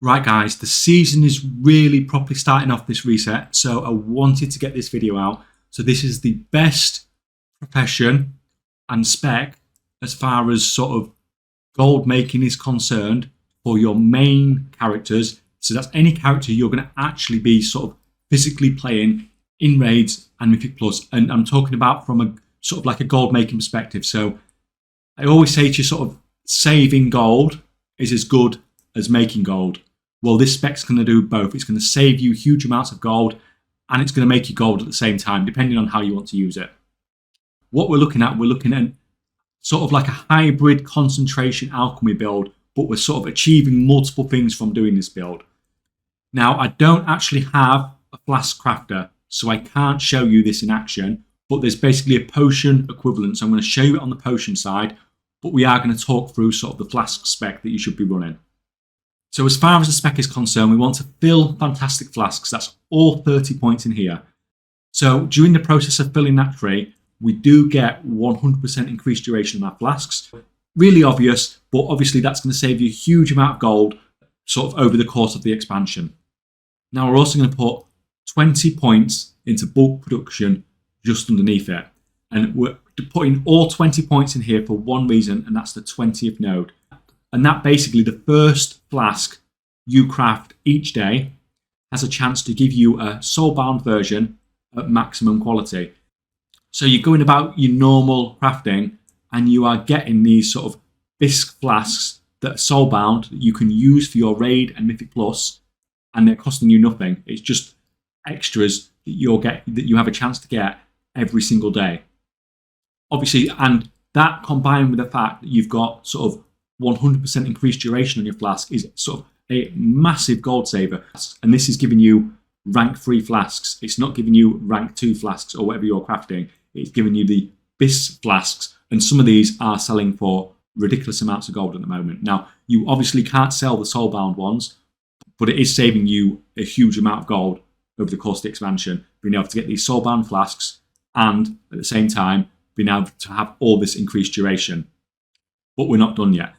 Right guys, the season is really properly starting off this reset, so I wanted to get this video out. So this is the best profession and spec as far as sort of gold making is concerned for your main characters. So that's any character you're going to actually be sort of physically playing in raids and Mythic Plus. And I'm talking about from a sort of like a gold making perspective. So I always say to you, sort of saving gold is as good as making gold. Well, this spec's going to do both. It's going to save you huge amounts of gold and it's going to make you gold at the same time, depending on how you want to use it. What we're looking at sort of like a hybrid concentration alchemy build, but we're sort of achieving multiple things from doing this build. Now, I don't actually have a flask crafter, so I can't show you this in action, but there's basically a potion equivalent. So I'm going to show you it on the potion side, but we are going to talk through sort of the flask spec that you should be running. So as far as the spec is concerned, we want to fill fantastic flasks. That's all 30 points in here. So during the process of filling that tree, we do get 100% increased duration on our flasks. Really obvious, but obviously that's going to save you a huge amount of gold sort of over the course of the expansion. Now we're also going to put 20 points into bulk production just underneath it. And we're putting all 20 points in here for one reason, and that's the 20th node. And that basically, the first flask you craft each day has a chance to give you a soulbound version at maximum quality. So you're going about your normal crafting and you are getting these sort of bisque flasks that are soulbound that you can use for your raid and Mythic Plus, and they're costing you nothing. It's just extras that you have a chance to get every single day. Obviously, and that combined with the fact that you've got sort of 100% increased duration on your flask is sort of a massive gold saver. And this is giving you rank 3 flasks. It's not giving you rank 2 flasks or whatever you're crafting. It's giving you the bisque flasks, and some of these are selling for ridiculous amounts of gold at the moment. Now, you obviously can't sell the soulbound ones, but it is saving you a huge amount of gold over the course of the expansion, being able to get these soulbound flasks and at the same time being able to have all this increased duration. But we're not done yet.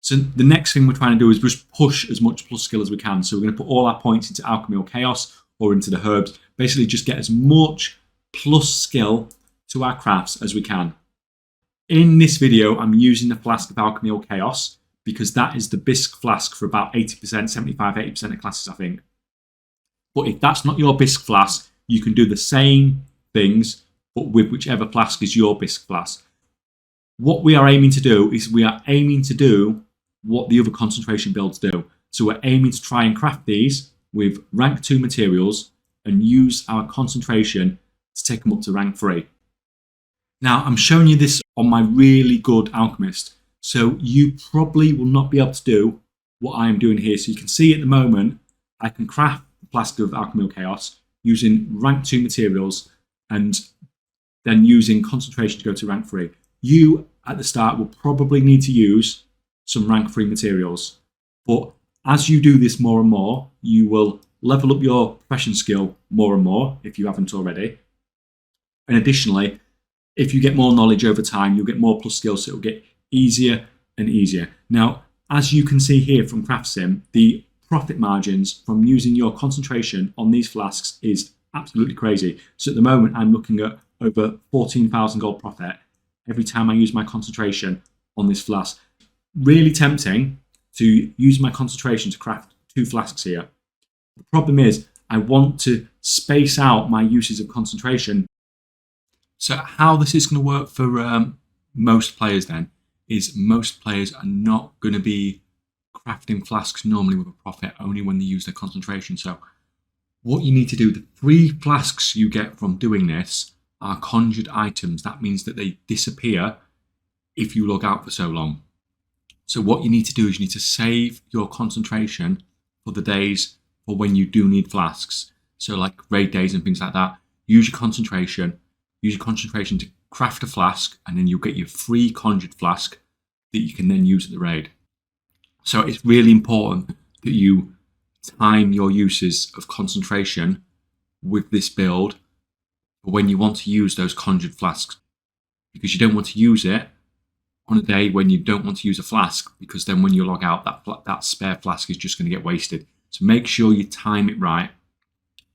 So the next thing we're trying to do is just push as much plus skill as we can. So we're going to put all our points into alchemy or chaos or into the herbs. Basically just get as much plus skill to our crafts as we can. In this video, I'm using the flask of alchemy or chaos because that is the bisque flask for about 80%, 75, 80% of classes, I think. But if that's not your bisque flask, you can do the same things, but with whichever flask is your bisque flask. What we are aiming to do is we are aiming to do what the other concentration builds do. So we're aiming to try and craft these with rank 2 materials and use our concentration to take them up to rank 3. Now I'm showing you this on my really good alchemist, so you probably will not be able to do what I am doing here. So you can see at the moment I can craft the flask of alchemy or chaos using rank 2 materials and then using concentration to go to rank 3. You at the start will probably need to use some rank 3 materials, but as you do this more and more, you will level up your profession skill more and more if you haven't already. And additionally, if you get more knowledge over time, you'll get more plus skills, so it'll get easier and easier. Now, as you can see here from CraftSim, the profit margins from using your concentration on these flasks is absolutely crazy. So at the moment, I'm looking at over 14,000 gold profit every time I use my concentration on this flask. Really tempting to use my concentration to craft 2 flasks here. The problem is I want to space out my uses of concentration. So how this is going to work for most players then is most players are not going to be crafting flasks normally with a profit, only when they use their concentration. So what you need to do, the 3 flasks you get from doing this are conjured items. That means that they disappear if you log out for so long. So what you need to do is you need to save your concentration for the days for when you do need flasks. So like raid days and things like that. Use your concentration to craft a flask, and then you'll get your free conjured flask that you can then use at the raid. So it's really important that you time your uses of concentration with this build for when you want to use those conjured flasks, because you don't want to use it on a day when you don't want to use a flask, because then when you log out, that spare flask is just going to get wasted. So make sure you time it right,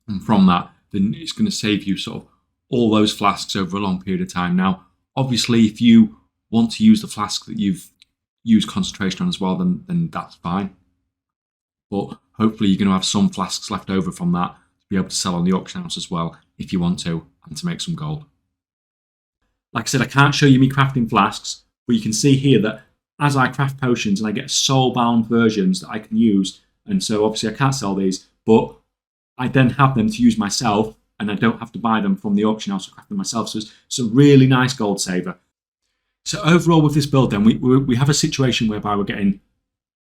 and from that, then it's going to save you sort of all those flasks over a long period of time. Now, obviously, if you want to use the flask that you've used concentration on as well, then that's fine. But hopefully you're going to have some flasks left over from that to be able to sell on the auction house as well if you want to, and to make some gold. Like I said, I can't show you me crafting flasks, but you can see here that as I craft potions and I get soul-bound versions that I can use, and so obviously I can't sell these, but I then have them to use myself, and I don't have to buy them from the auction house or craft them myself. So it's a really nice gold saver. So overall with this build then, we have a situation whereby we're getting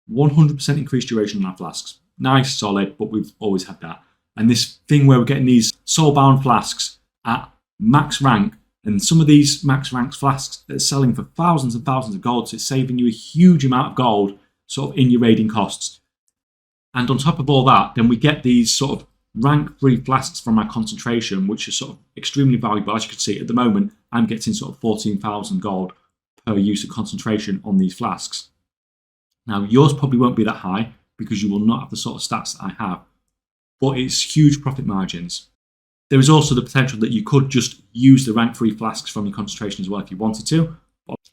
100% increased duration on our flasks. Nice, solid, but we've always had that. And this thing where we're getting these soul-bound flasks at max rank, and some of these max rank flasks are selling for thousands and thousands of gold, so it's saving you a huge amount of gold sort of in your raiding costs. And on top of all that, then we get these sort of rank-free flasks from our concentration, which is sort of extremely valuable. As you can see, at the moment, I'm getting sort of 14,000 gold per use of concentration on these flasks. Now, yours probably won't be that high because you will not have the sort of stats that I have, but it's huge profit margins. There is also the potential that you could just use the rank-free flasks from your concentration as well if you wanted to.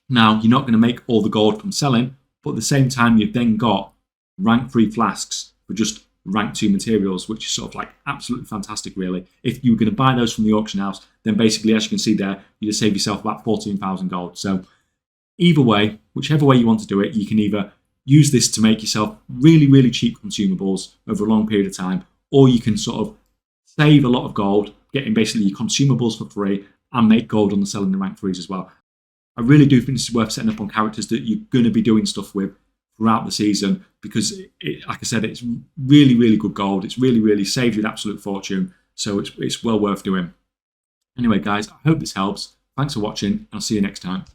Now, you're not going to make all the gold from selling, but at the same time, you've then got rank-free flasks for just rank 2 materials, which is sort of like absolutely fantastic, really. If you were going to buy those from the auction house, then basically, as you can see there, you just save yourself about 14,000 gold. So either way, whichever way you want to do it, you can either use this to make yourself really, really cheap consumables over a long period of time, or you can sort of save a lot of gold, getting basically your consumables for free, and make gold on the selling the rank 3s as well. I really do think this is worth setting up on characters that you're going to be doing stuff with throughout the season, because like I said, it's really, really good gold. It's really, really saved you an absolute fortune, so it's well worth doing. Anyway, guys, I hope this helps. Thanks for watching, and I'll see you next time.